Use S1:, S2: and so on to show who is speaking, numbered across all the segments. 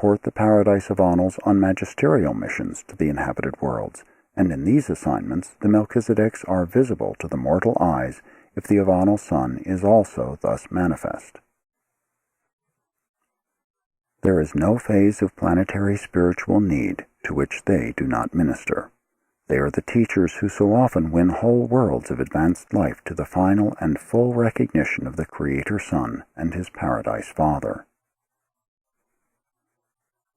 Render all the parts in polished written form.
S1: transport the Paradise of Ahnls on magisterial missions to the inhabited worlds, and in these assignments the Melchizedeks are visible to the mortal eyes if the Ahnl sun is also thus manifest. There is no phase of planetary spiritual need to which they do not minister. They are the teachers who so often win whole worlds of advanced life to the final and full recognition of the Creator Son and His Paradise Father.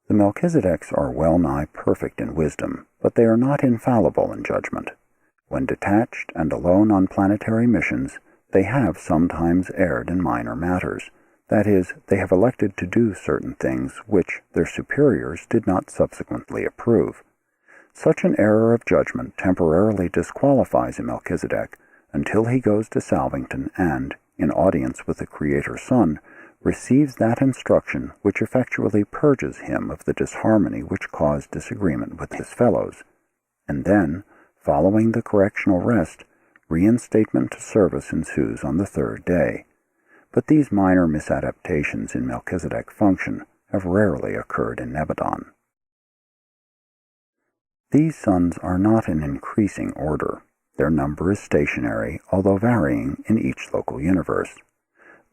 S1: The Melchizedeks are well-nigh perfect in wisdom, but they are not infallible in judgment. When detached and alone on planetary missions, they have sometimes erred in minor matters. That is, they have elected to do certain things which their superiors did not subsequently approve. Such an error of judgment temporarily disqualifies a Melchizedek until he goes to Salvington and, in audience with the Creator Son, receives that instruction which effectually purges him of the disharmony which caused disagreement with his fellows, and then, following the correctional rest, reinstatement to service ensues on the third day. But these minor misadaptations in Melchizedek function have rarely occurred in Nebadon. These suns are not in increasing order. Their number is stationary, although varying in each local universe.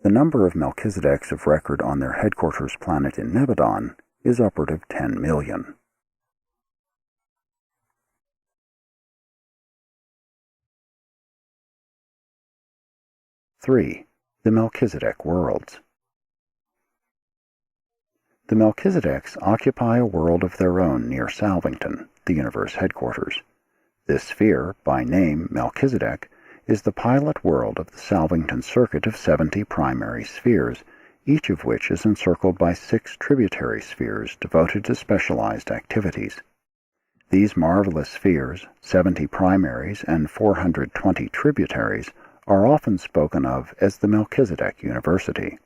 S1: The number of Melchizedeks of record on their headquarters planet in Nebadon is upward of 10 million. (3) The Melchizedek Worlds. The Melchizedeks occupy a world of their own near Salvington, the universe headquarters. This sphere, by name Melchizedek, is the pilot world of the Salvington circuit of 70 primary spheres, each of which is encircled by 6 tributary spheres devoted to specialized activities. These marvelous spheres, 70 primaries and 420 tributaries, are often spoken of as the Melchizedek University.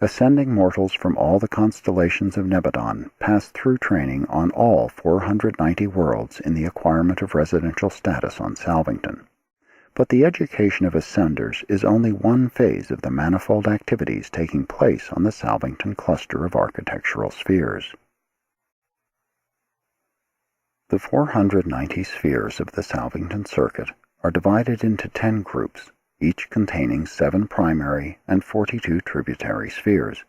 S1: Ascending mortals from all the constellations of Nebadon pass through training on all 490 worlds in the acquirement of residential status on Salvington. But the education of ascenders is only one phase of the manifold activities taking place on the Salvington cluster of architectural spheres. The 490 spheres of the Salvington circuit are divided into 10 groups, each containing 7 primary and 42 tributary spheres.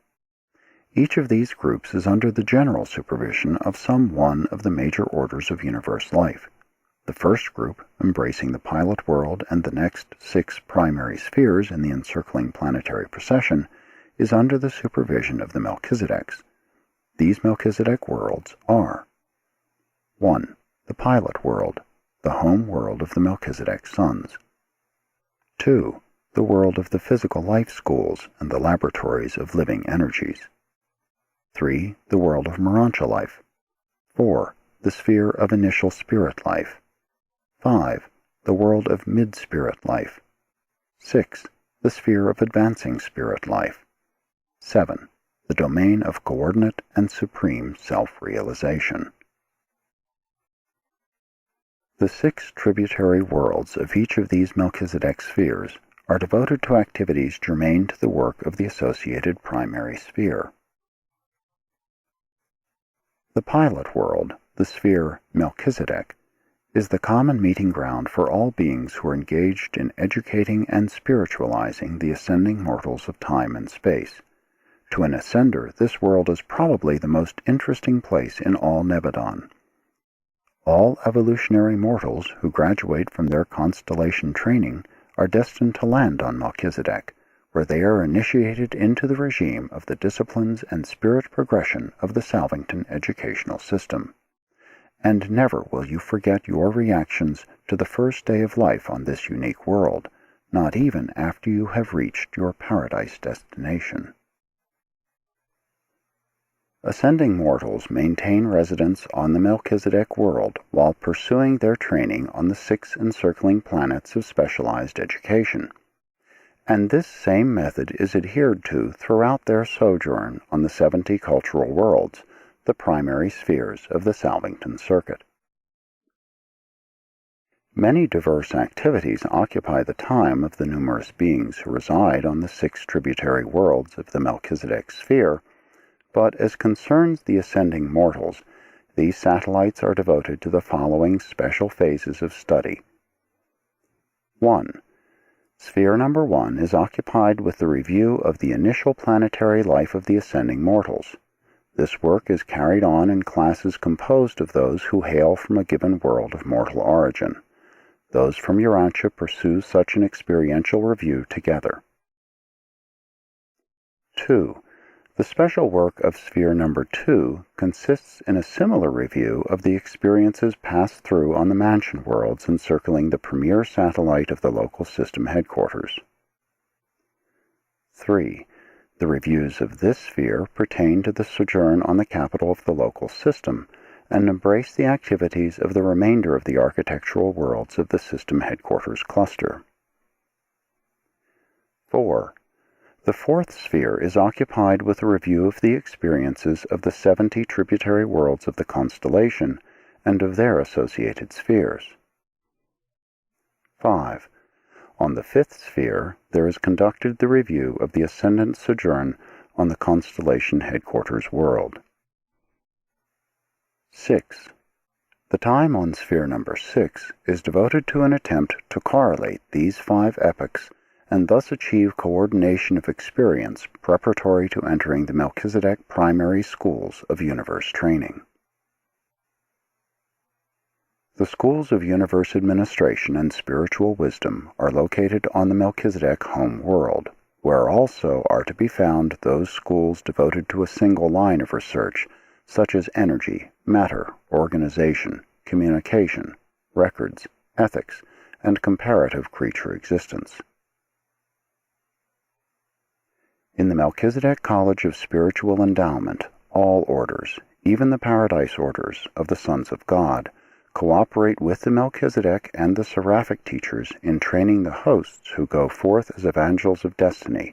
S1: Each of these groups is under the general supervision of some one of the major orders of universe life. The first group, embracing the pilot world and the next 6 primary spheres in the encircling planetary procession, is under the supervision of the Melchizedeks. These Melchizedek worlds are: 1. The pilot world, the home world of the Melchizedek sons. 2. The world of the physical life schools and the laboratories of living energies. 3. The world of Urantia life. 4. The sphere of initial spirit life. 5. The world of mid-spirit life. 6. The sphere of advancing spirit life. 7. The domain of coordinate and supreme self-realization. The 6 tributary worlds of each of these Melchizedek spheres are devoted to activities germane to the work of the associated primary sphere. The pilot world, the sphere Melchizedek, is the common meeting ground for all beings who are engaged in educating and spiritualizing the ascending mortals of time and space. To an ascender, this world is probably the most interesting place in all Nebadon. All evolutionary mortals who graduate from their constellation training are destined to land on Melchizedek, where they are initiated into the regime of the disciplines and spirit progression of the Salvington educational system. And never will you forget your reactions to the first day of life on this unique world, not even after you have reached your paradise destination. Ascending mortals maintain residence on the Melchizedek world while pursuing their training on the 6 encircling planets of specialized education, and this same method is adhered to throughout their sojourn on the 70 cultural worlds, the primary spheres of the Salvington circuit. Many diverse activities occupy the time of the numerous beings who reside on the 6 tributary worlds of the Melchizedek sphere, but as concerns the ascending mortals, these satellites are devoted to the following special phases of study. 1. Sphere number 1 is occupied with the review of the initial planetary life of the ascending mortals. This work is carried on in classes composed of those who hail from a given world of mortal origin. Those from Urantia pursue such an experiential review together. 2. The special work of Sphere number 2 consists in a similar review of the experiences passed through on the mansion worlds encircling the premier satellite of the local system headquarters. 3. The reviews of this sphere pertain to the sojourn on the capital of the local system, and embrace the activities of the remainder of the architectural worlds of the system headquarters cluster. 4. The fourth sphere is occupied with a review of the experiences of the 70 tributary worlds of the constellation and of their associated spheres. 5. On the fifth sphere, there is conducted the review of the ascendant sojourn on the constellation headquarters world. 6. The time on sphere number 6 is devoted to an attempt to correlate these 5 epochs and thus achieve coordination of experience preparatory to entering the Melchizedek primary schools of universe training. The schools of universe administration and spiritual wisdom are located on the Melchizedek home world, where also are to be found those schools devoted to a single line of research, such as energy, matter, organization, communication, records, ethics, and comparative creature existence. In the Melchizedek College of Spiritual Endowment, all orders, even the Paradise orders of the Sons of God, cooperate with the Melchizedek and the Seraphic teachers in training the hosts who go forth as evangels of destiny,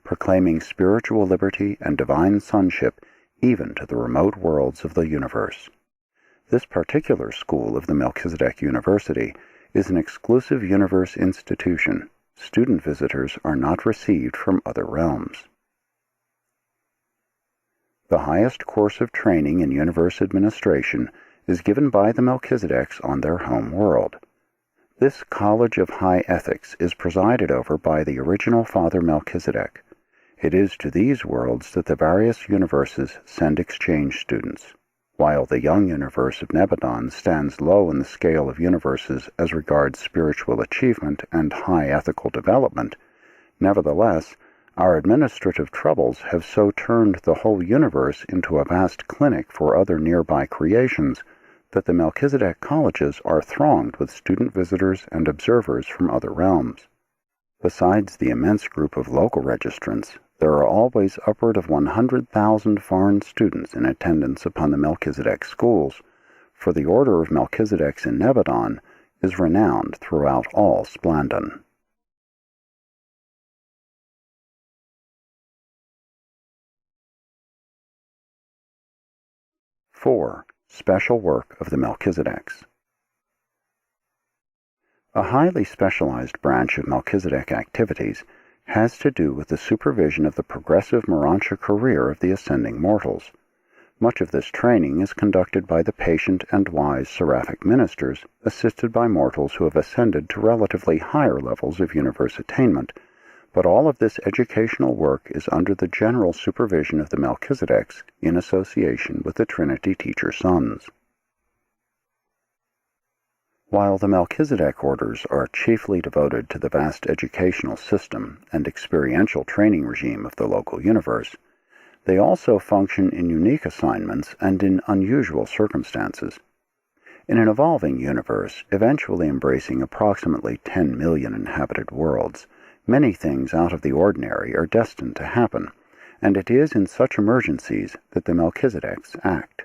S1: proclaiming spiritual liberty and divine sonship even to the remote worlds of the universe. This particular school of the Melchizedek University is an exclusive universe institution. Student visitors are not received from other realms. The highest course of training in universe administration is given by the Melchizedeks on their home world. This College of High Ethics is presided over by the original Father Melchizedek. It is to these worlds that the various universes send exchange students. While the young universe of Nebadon stands low in the scale of universes as regards spiritual achievement and high ethical development, nevertheless, our administrative troubles have so turned the whole universe into a vast clinic for other nearby creations that the Melchizedek colleges are thronged with student visitors and observers from other realms. Besides the immense group of local registrants, there are always upward of 100,000 foreign students in attendance upon the Melchizedek schools, for the order of Melchizedeks in Nebadon is renowned throughout all Splandon. (4) Special work of the Melchizedeks. A highly specialized branch of Melchizedek activities has to do with the supervision of the progressive Urantia career of the ascending mortals. Much of this training is conducted by the patient and wise seraphic ministers, assisted by mortals who have ascended to relatively higher levels of universe attainment, but all of this educational work is under the general supervision of the Melchizedeks in association with the Trinity Teacher Sons. While the Melchizedek orders are chiefly devoted to the vast educational system and experiential training regime of the local universe, they also function in unique assignments and in unusual circumstances. In an evolving universe, eventually embracing approximately 10 million inhabited worlds, many things out of the ordinary are destined to happen, and it is in such emergencies that the Melchizedeks act.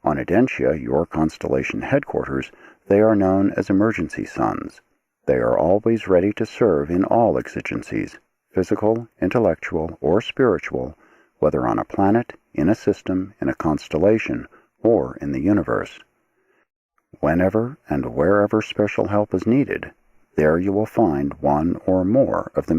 S1: On Urantia, your constellation headquarters, they are known as emergency sons. They are always ready to serve in all exigencies, physical, intellectual, or spiritual, whether on a planet, in a system, in a constellation, or in the universe. Whenever and wherever special help is needed, there you will find one or more of the